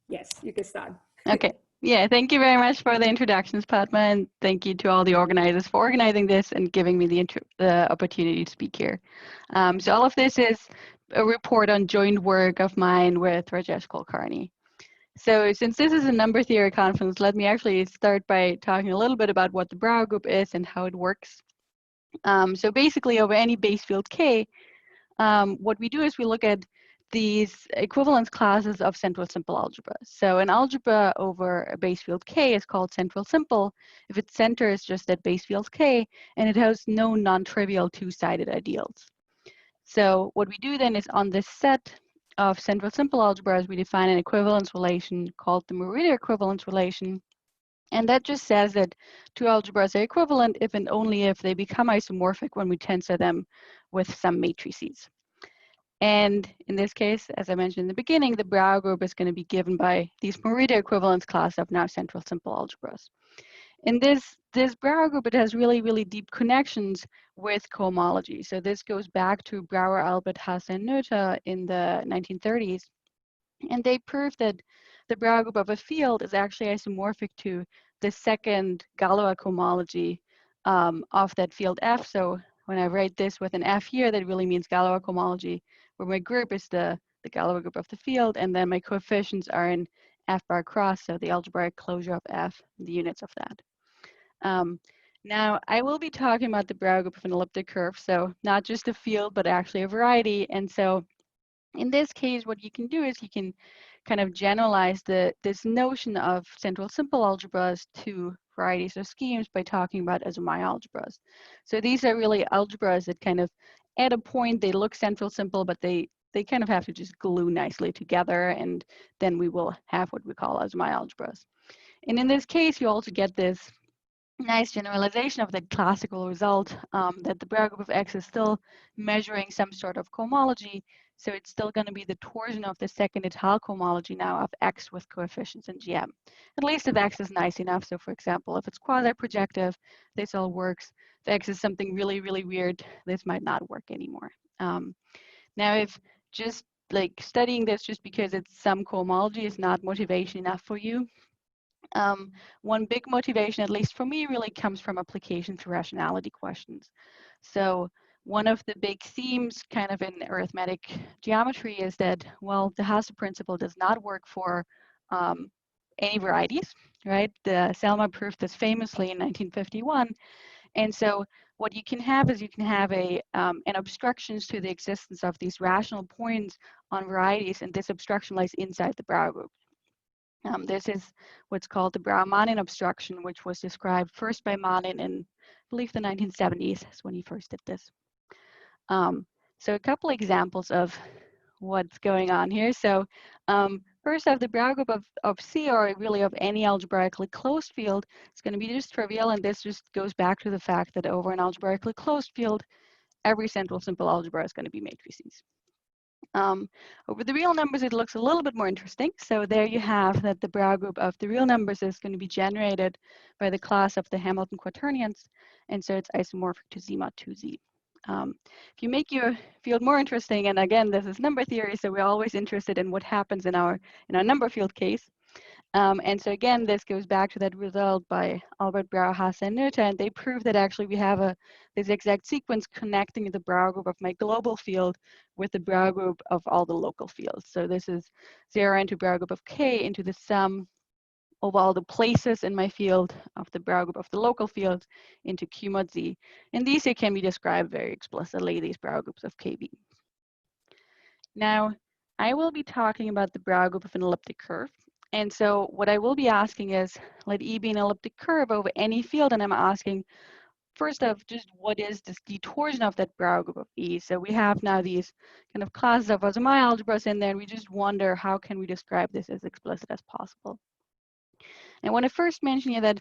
Yes, you can start. Okay. Yeah, thank you very much for the introductions, Padma, and thank you to all the organizers for organizing this and giving me the opportunity to speak here. So all of this is a report on joint work of mine with Rajesh Kulkarni. So since this is a number theory conference, let me actually start by talking a little bit about what the Brauer group is and how it works. So basically, over any base field K, what we do is we look at these equivalence classes of central simple algebra. So an algebra over a base field K is called central simple if its center is just at base field K and it has no non-trivial two-sided ideals. So what we do then is on this set of central simple algebras, we define an equivalence relation called the Morita equivalence relation. And that just says that two algebras are equivalent if and only if they become isomorphic when we tensor them with some matrices. And in this case, as I mentioned in the beginning, the Brauer group is going to be given by these Morita equivalence class of now central simple algebras. In this Brauer group, it has really, really deep connections with cohomology. So this goes back to Brauer, Albert, Hasse, and Noether in the 1930s. And they proved that the Brauer group of a field is actually isomorphic to the second Galois cohomology of that field F. So when I write this with an F here, that really means Galois cohomology, where my group is the Galois group of the field, and then my coefficients are in F bar cross, so the algebraic closure of F, the units of that. Now, I will be talking about the Brauer group of an elliptic curve, so not just a field, but actually a variety. And so in this case, what you can do is you can kind of generalize this notion of central simple algebras to varieties of schemes by talking about Azumai algebras. So these are really algebras that kind of, at a point, they look central simple, but they kind of have to just glue nicely together, and then we will have what we call Azumai algebras. And in this case, you also get this nice generalization of the classical result that the Brauer group of X is still measuring some sort of cohomology. So it's still going to be the torsion of the second Étale cohomology now of X with coefficients in GM. At least if X is nice enough. So for example, if it's quasi-projective, this all works. If X is something really, really weird, this might not work anymore. Now, if just like studying this just because it's some cohomology is not motivation enough for you, one big motivation, at least for me, really comes from application to rationality questions. So one of the big themes kind of in arithmetic geometry is that, well, the Hasse principle does not work for any varieties, right? The Selma proved this famously in 1951. And so what you can have is you can have an obstructions to the existence of these rational points on varieties, and this obstruction lies inside the Brauer group. This is what's called the Brauer-Manin obstruction, which was described first by Manin in, I believe, the 1970s is when he first did this. So a couple examples of what's going on here. So first I have the Brauer group of C, or really of any algebraically closed field. It's going to be just trivial, and this just goes back to the fact that over an algebraically closed field, every central simple algebra is going to be matrices. Over the real numbers, it looks a little bit more interesting. So there you have that the Brauer group of the real numbers is going to be generated by the class of the Hamilton quaternions, and so it's isomorphic to Z mod 2Z. If you make your field more interesting, and again, this is number theory, so we're always interested in what happens in our number field case. And so again, this goes back to that result by Albert, Brauer, Hasse, and Noether, and they prove that actually we have this exact sequence connecting the Brauer group of my global field with the Brauer group of all the local fields. So this is 0 into Brauer group of K into the sum of all the places in my field of the Brauer group of the local fields into Q mod Z. And these here can be described very explicitly, these Brauer groups of KB. Now, I will be talking about the Brauer group of an elliptic curve. And so what I will be asking is, let E be an elliptic curve over any field, and I'm asking, first off, just what is this detorsion of that Brauer group of E? So we have now these kind of classes of Azumai algebras in there, and we just wonder how can we describe this as explicit as possible. And when I first mentioned here that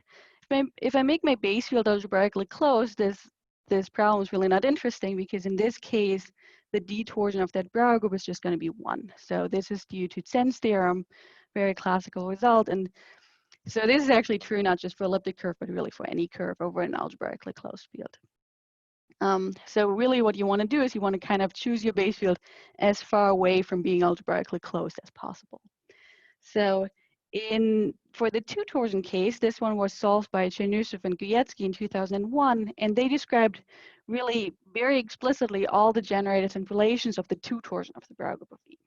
if I make my base field algebraically closed, this problem is really not interesting, because in this case, the detorsion of that Brauer group is just going to be 1. So this is due to Zen's theorem, very classical result. And so this is actually true not just for elliptic curve, but really for any curve over an algebraically closed field. So really what you want to do is you want to kind of choose your base field as far away from being algebraically closed as possible. So for the two torsion case, this one was solved by Chernyshov and Guyetsky in 2001, and they described really very explicitly all the generators and relations of the two torsion of the Brauer group of E.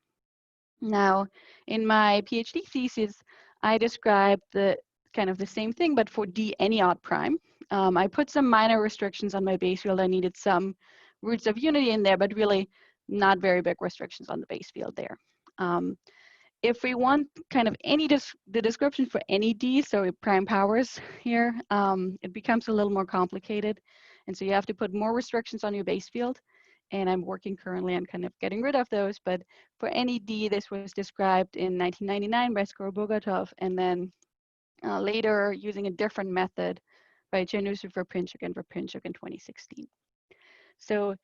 Now, in my PhD thesis, I described the kind of the same thing, but for D any odd prime. I put some minor restrictions on my base field. I needed some roots of unity in there, but really not very big restrictions on the base field there. If we want kind of the description for any D, so prime powers here, it becomes a little more complicated. And so you have to put more restrictions on your base field. And I'm working currently on kind of getting rid of those. But for any D, this was described in 1999 by Skorobogatov, and then later using a different method by Chernyshov, Verpinchuk, and Verpinchuk in 2016. So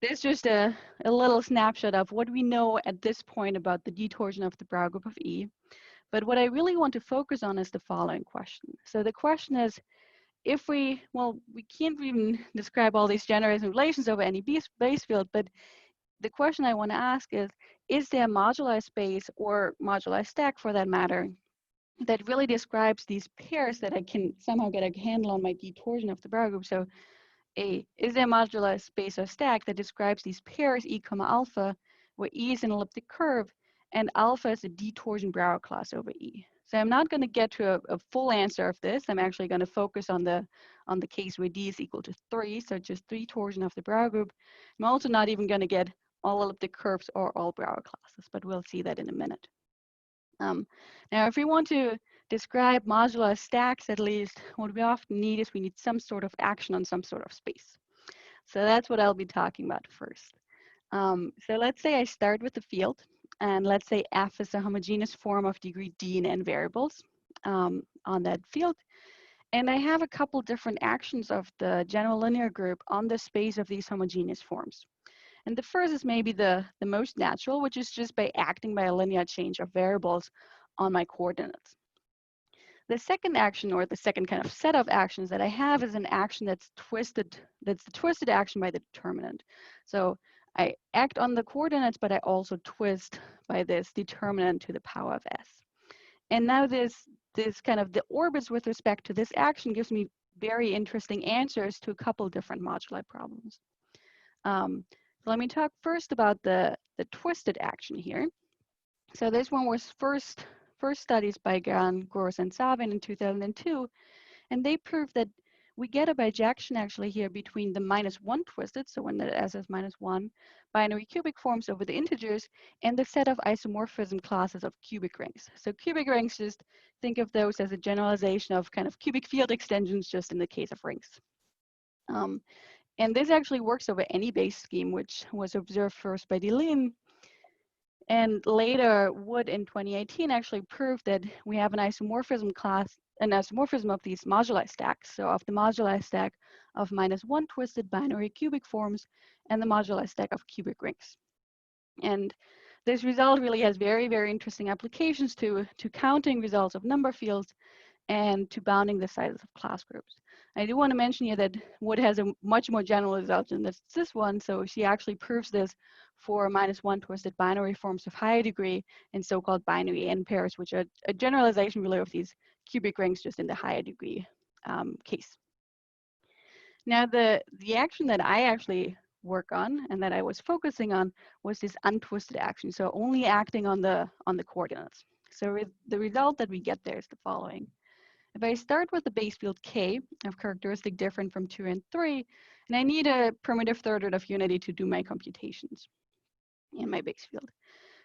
this is just a little snapshot of what we know at this point about the D torsion of the Brauer group of E. But what I really want to focus on is the following question. So the question is, if we can't even describe all these generators and relations over any base field, but the question I want to ask is there a moduli space or moduli stack for that matter that really describes these pairs that I can somehow get a handle on my D torsion of the Brauer group? So is there a modular space or stack that describes these pairs E comma alpha, where E is an elliptic curve and alpha is a D torsion Brauer class over E? So I'm not going to get to a full answer of this. I'm actually going to focus on the case where D is equal to 3, so just 3 torsion of the Brauer group. I'm also not even going to get all elliptic curves or all Brauer classes, but we'll see that in a minute. Now, if we want to describe modular stacks, at least, what we often need is we need some sort of action on some sort of space. So that's what I'll be talking about first. So let's say I start with the field, and let's say F is a homogeneous form of degree D in n variables on that field. And I have a couple different actions of the general linear group on the space of these homogeneous forms. And the first is maybe the most natural, which is just by acting by a linear change of variables on my coordinates. The second action, or the second kind of set of actions that I have, is an action that's the twisted action by the determinant. So I act on the coordinates, but I also twist by this determinant to the power of s. And now this kind of the orbits with respect to this action gives me very interesting answers to a couple different moduli problems. So let me talk first about the twisted action here. So this one was first studies by Gran, Gross, and Savin in 2002, and they proved that we get a bijection actually here between the -1 twisted, so when the s is -1, binary cubic forms over the integers, and the set of isomorphism classes of cubic rings. So cubic rings, just think of those as a generalization of kind of cubic field extensions, just in the case of rings. And this actually works over any base scheme, which was observed first by Deligne. And later, Wood in 2018 actually proved that we have an isomorphism of these moduli stacks. So of the moduli stack of -1 twisted binary cubic forms and the moduli stack of cubic rings. And this result really has very, very interesting applications to counting results of number fields and to bounding the sizes of class groups. I do want to mention here that Wood has a much more general result than this one. So she actually proves this for -1 twisted binary forms of higher degree in so-called binary n pairs, which are a generalization really of these cubic rings just in the higher degree case. Now, the action that I actually work on and that I was focusing on was this untwisted action. So only acting on the coordinates. So the result that we get there is the following. If I start with the base field K of characteristic different from 2 and 3, and I need a primitive third root of unity to do my computations in my base field.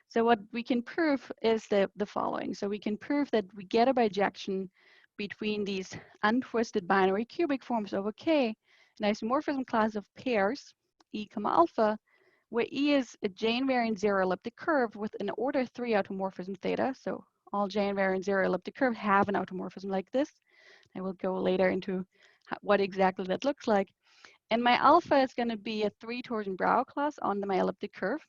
So what we can prove is the following. So we can prove that we get a bijection between these untwisted binary cubic forms over K, an isomorphism class of pairs, E comma alpha, where E is a J-invariant zero elliptic curve with an order 3 automorphism theta. So all J-invariant zero elliptic curves have an automorphism like this. I will go later into what exactly that looks like. And my alpha is going to be a 3 torsion Brauer class on my elliptic curve.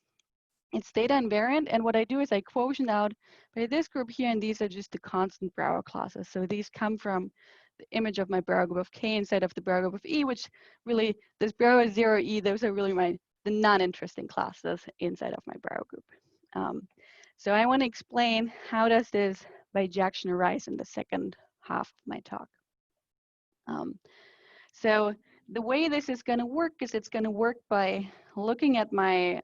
It's theta invariant, and what I do is I quotient out by this group here, and these are just the constant Brauer classes. So these come from the image of my Brauer group of K inside of the Brauer group of E, which really, this Brauer 0E, those are really the non-interesting classes inside of my Brauer group. So I want to explain how does this bijection arise in the second half of my talk. So the way this is going to work is it's going to work by looking at my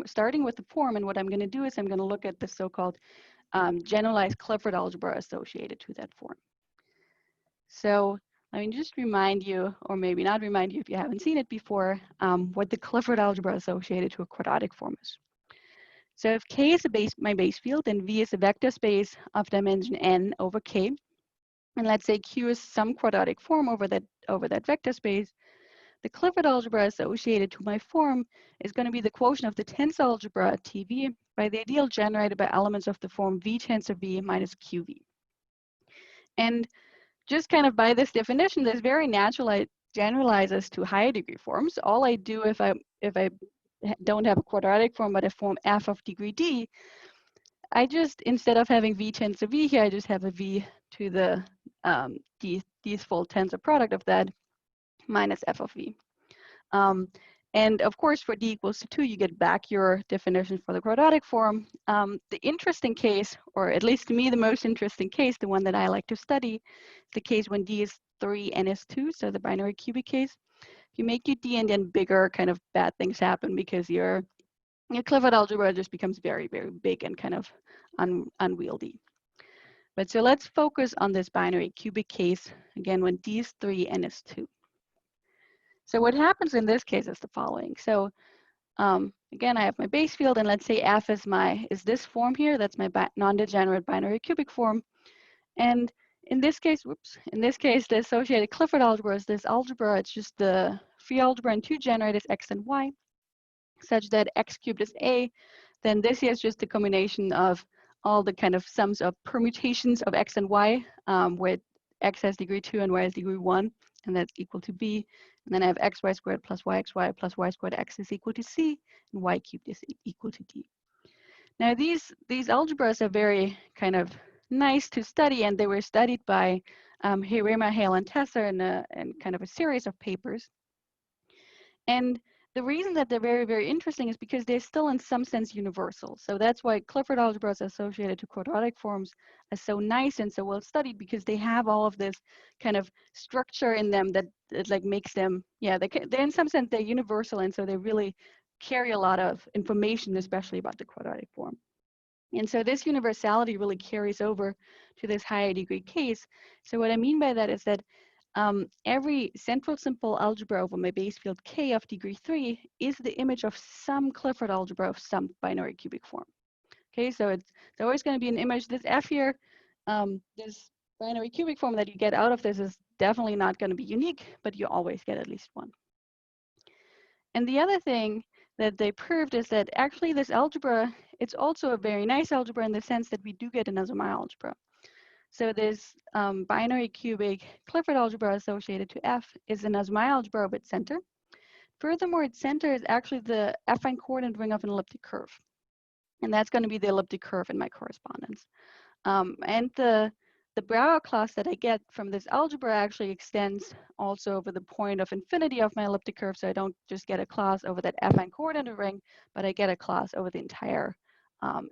starting with the form, and what I'm going to do is I'm going to look at the so-called generalized Clifford algebra associated to that form. So let me just remind you, or maybe not remind you if you haven't seen it before, what the Clifford algebra associated to a quadratic form is. So if K is my base field, then V is a vector space of dimension n over K. And let's say Q is some quadratic form over that vector space. The Clifford algebra associated to my form is going to be the quotient of the tensor algebra TV by the ideal generated by elements of the form V tensor V minus QV. And just kind of by this definition, this very naturally generalizes to higher degree forms. All I do if I don't have a quadratic form but a form f of degree d, I just, instead of having V tensor V here, I just have a V to the d's full tensor product of that minus f of V. And of course, for d equals to 2, you get back your definition for the quadratic form. The interesting case, or at least to me, the most interesting case, the one that I like to study, is the case when d is 3, n is 2, so the binary cubic case. If you make your d and n bigger, kind of bad things happen because your Clifford algebra just becomes very, very big and kind of unwieldy. But so let's focus on this binary cubic case, again, when d is 3, n is 2. So what happens in this case is the following. So again, I have my base field, and let's say f is this form here. That's my non-degenerate binary cubic form. And in this case, the associated Clifford algebra is this algebra. It's just the free algebra in two generators, x and y, such that x cubed is a. Then this here is just a combination of all the kind of sums of permutations of x and y, where x has degree 2 and y has degree 1, and that's equal to b. And then I have xy squared plus yxy plus y squared x is equal to c, and y cubed is equal to d. Now these algebras are very kind of nice to study, and they were studied by Hirema, Hale, and Tesser in kind of a series of papers. And the reason that they're very, very interesting is because they're still in some sense universal. So that's why Clifford algebras associated to quadratic forms are so nice and so well studied, because they have all of this kind of structure in them that like makes them, yeah, they're in some sense, they're universal, and so they really carry a lot of information, especially about the quadratic form. And so this universality really carries over to this higher degree case. So what I mean by that is that every central simple algebra over my base field K of degree 3 is the image of some Clifford algebra of some binary cubic form. Okay, so it's always going to be an image. This F here, this binary cubic form that you get out of this is definitely not going to be unique, but you always get at least one. And the other thing that they proved is that actually this algebra, it's also a very nice algebra in the sense that we do get an Azumaya algebra. So this binary cubic Clifford algebra associated to F is an Azumaya algebra of its center. Furthermore, its center is actually the affine coordinate ring of an elliptic curve. And that's going to be the elliptic curve in my correspondence. And the Brauer class that I get from this algebra actually extends also over the point of infinity of my elliptic curve. So I don't just get a class over that affine coordinate ring, but I get a class over the entire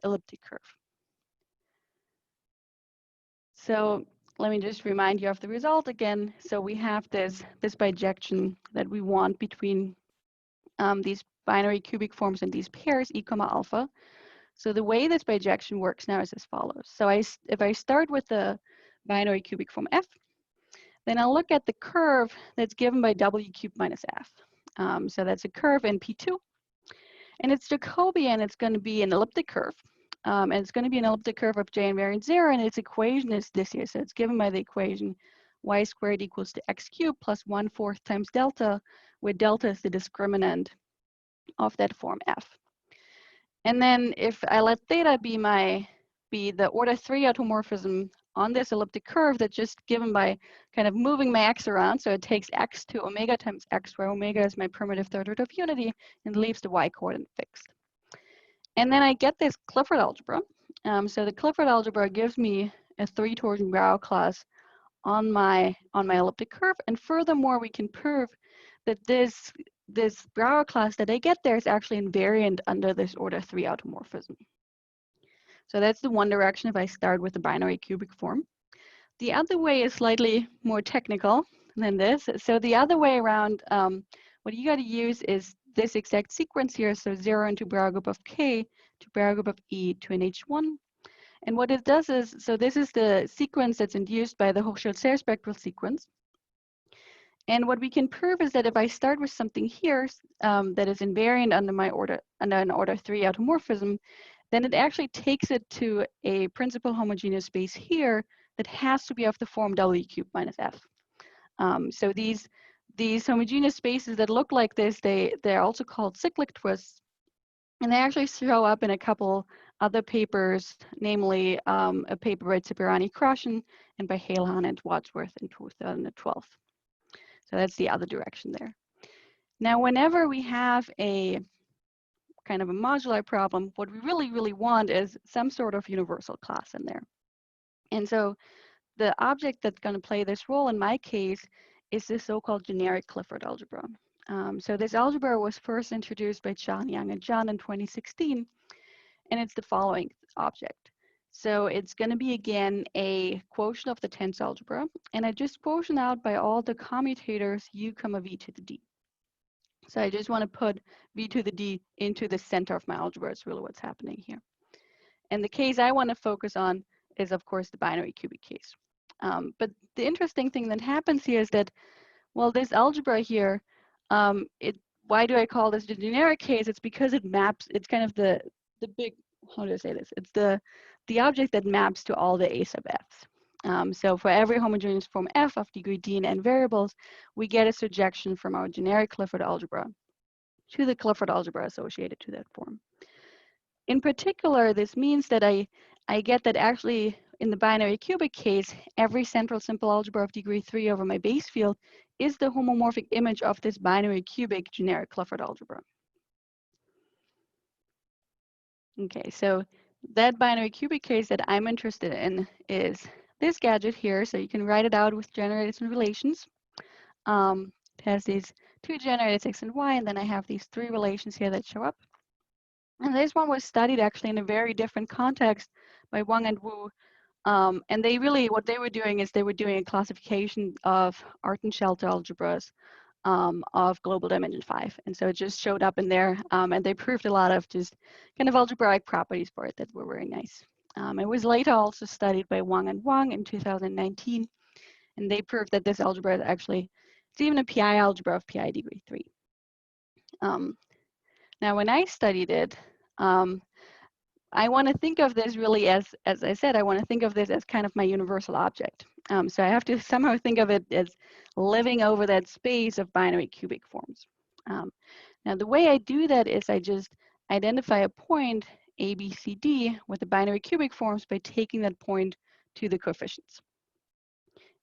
elliptic curve. So let me just remind you of the result again. So we have this bijection that we want between these binary cubic forms and these pairs, e comma alpha. So the way this bijection works now is as follows. So if I start with the binary cubic form f, then I'll look at the curve that's given by w cubed minus f. So that's a curve in P2. And it's Jacobian, it's going to be an elliptic curve. And it's going to be an elliptic curve of j invariant 0, and its equation is this here. So it's given by the equation y squared equals to x cubed plus 1/4 times delta, where delta is the discriminant of that form f. And then if I let theta be the order 3 automorphism on this elliptic curve, that's just given by kind of moving my x around. So it takes x to omega times x, where omega is my primitive third root of unity, and leaves the y coordinate fixed. And then I get this Clifford algebra. So the Clifford algebra gives me a 3 torsion Brauer class on my elliptic curve. And furthermore, we can prove that this this Brauer class that I get there is actually invariant under this order 3 automorphism. So that's the one direction if I start with the binary cubic form. The other way is slightly more technical than this. So the other way around, what you got to use is this exact sequence here. So 0 into Brauer group of K to Brauer group of E to an H1. And what it does is, so this is the sequence that's induced by the Hochschild-Serre spectral sequence. And what we can prove is that if I start with something here that is invariant under an order 3 automorphism, then it actually takes it to a principal homogeneous space here that has to be of the form W cubed minus F. So these homogeneous spaces that look like this, they're also called cyclic twists. And they actually show up in a couple other papers, namely a paper by Cipriani-Krashen and by Halehan and Wadsworth in 2012. So that's the other direction there. Now, whenever we have a kind of a modular problem, what we really want is some sort of universal class in there. And so the object that's going to play this role in my case is this so-called generic Clifford algebra. So this algebra was first introduced by Chan, Yang, and Zhan in 2016, and it's the following object. So it's going to be, again, a quotient of the tensor algebra, and I just quotient out by all the commutators u comma v to the d. So I just want to put v to the d into the center of my algebra. It's really what's happening here. And the case I want to focus on is, of course, the binary cubic case. But the interesting thing that happens here is that, well, this algebra here, why do I call this the generic case? It's because it maps, it's kind of the big, how do I say this? It's the object that maps to all the a sub f's. So for every homogeneous form f of degree d and n variables, we get a surjection from our generic Clifford algebra to the Clifford algebra associated to that form. In particular, this means that I get that actually in the binary cubic case, every central simple algebra of degree 3 over my base field is the homomorphic image of this binary cubic generic Clifford algebra. Okay, so that binary cubic case that I'm interested in is this gadget here. So you can write it out with generators and relations. It has these two generators, x and y, and then I have these three relations here that show up. And this one was studied actually in a very different context by Wang and Wu. And they really, what they were doing is they were doing a classification of Artin-Shelter algebras of global dimension 5. And so it just showed up in there, and they proved a lot of just kind of algebraic properties for it that were very nice. It was later also studied by Wang and Wang in 2019, and they proved that this algebra is actually, it's even a PI algebra of PI degree 3. Now, when I studied it, I want to think of this really as I said, I want to think of this as kind of my universal object. So I have to somehow think of it as living over that space of binary cubic forms. Now, the way I do that is I just identify a point, A, B, C, D, with the binary cubic forms by taking that point to the coefficients.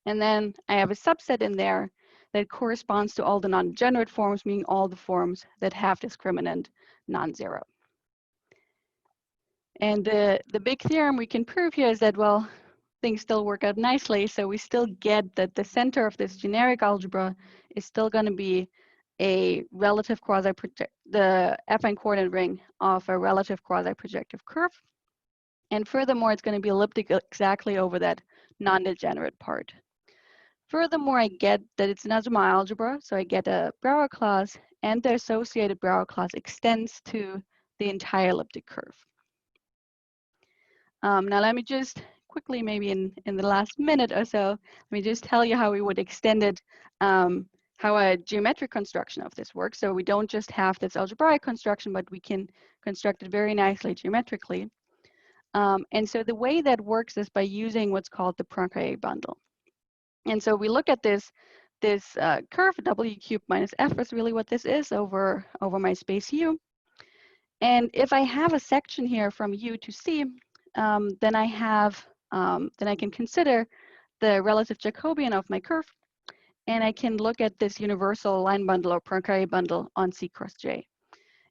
And then I have a subset in there that corresponds to all the non-degenerate forms, meaning all the forms that have discriminant non-zero. And the big theorem we can prove here is that, well, things still work out nicely. So we still get that the center of this generic algebra is still going to be a relative the affine coordinate ring of a relative quasi-projective curve. And furthermore, it's going to be elliptic exactly over that non-degenerate part. Furthermore, I get that it's an Azumah algebra. So I get a Brauer class, and the associated Brauer class extends to the entire elliptic curve. Now let me just quickly, maybe in the last minute or so, let me just tell you how we would extend it, how a geometric construction of this works. So we don't just have this algebraic construction, but we can construct it very nicely geometrically. And so the way that works is by using what's called the Poincare bundle. And so we look at this curve, W cubed minus F is really what this is over my space U. And if I have a section here from U to C, then I can consider the relative Jacobian of my curve, and I can look at this universal line bundle or Poincare bundle on C cross J.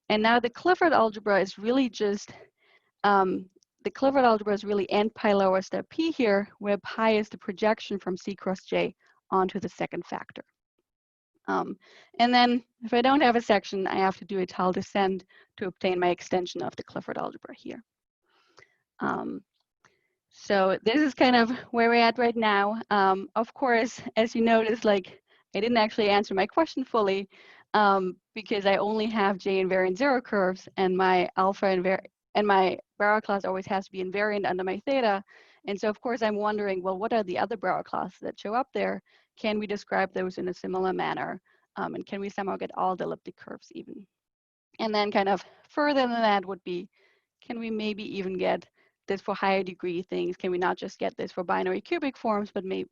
And now the Clifford algebra is really just, the Clifford algebra is really n pi lower step p here, where pi is the projection from C cross J onto the second factor. And then if I don't have a section, I have to do a tile descent to obtain my extension of the Clifford algebra here. So this is kind of where we're at right now. Of course, as you notice, like I didn't actually answer my question fully because I only have J invariant zero curves, and my alpha and my Brauer class always has to be invariant under my theta. And so of course I'm wondering, well, what are the other Brauer classes that show up there? Can we describe those in a similar manner? And can we somehow get all the elliptic curves even? And then kind of further than that would be, can we maybe even get this for higher degree things? Can we not just get this for binary cubic forms, but maybe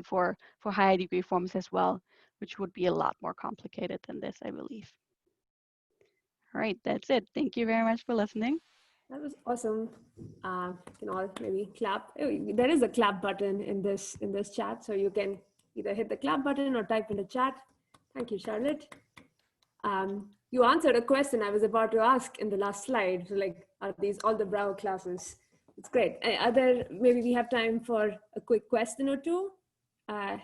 for higher degree forms as well, which would be a lot more complicated than this, I believe. All right, that's it. Thank you very much for listening. That was awesome. Can all maybe clap. Oh, there is a clap button in this chat, so you can either hit the clap button or type in the chat. Thank you, Charlotte. You answered a question I was about to ask in the last slide. So like, are these all the Brauer classes? It's great. Maybe we have time for a quick question or two. Does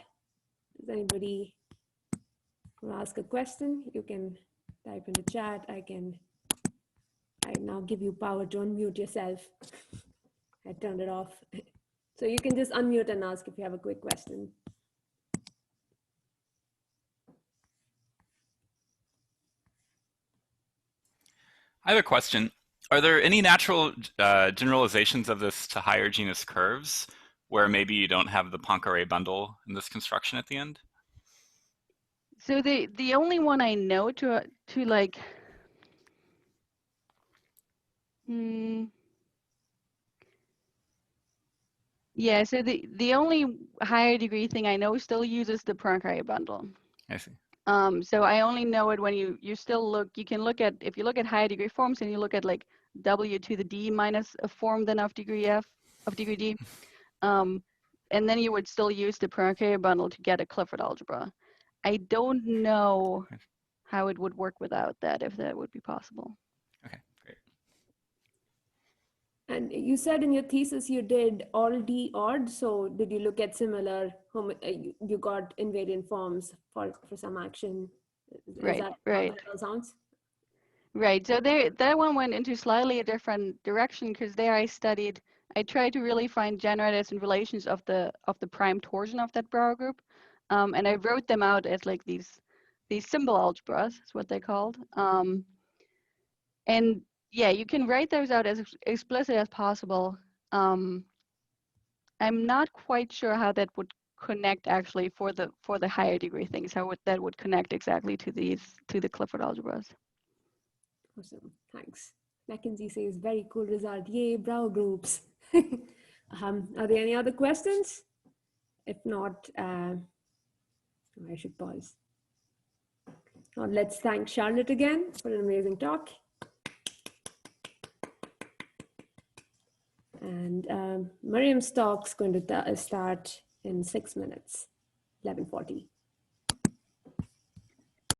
anybody want to ask a question? You can type in the chat. I now give you power to unmute yourself. I turned it off. So you can just unmute and ask if you have a quick question. I have a question. Are there any natural generalizations of this to higher genus curves where maybe you don't have the Poincare bundle in this construction at the end? So the only one I know to like, yeah, so the only higher degree thing I know still uses the Poincare bundle. I see. So I only know it when you still look, you can look at, if you look at higher degree forms and you look at like W to the D minus a form then of degree D, and then you would still use the Poincare bundle to get a Clifford algebra. I don't know how it would work without that, if that would be possible. Okay, great. And you said in your thesis you did all D odd. So did you look at similar, you got invariant forms for some action? Is that how that all sounds? Right, so that one went into slightly a different direction because there I tried to really find generators and relations of the prime torsion of that Brauer group. And I wrote them out as like these symbol algebras, is what they called. And yeah, you can write those out as explicit as possible. I'm not quite sure how that would connect actually for the higher degree things, how that would connect exactly to the Clifford algebras. Awesome, thanks. Mackenzie says, very cool result. Yay, Brauer groups. Are there any other questions? If not, I should pause. Now let's thank Charlotte again for an amazing talk. And Miriam's talk's going to start in 6 minutes, 11:40.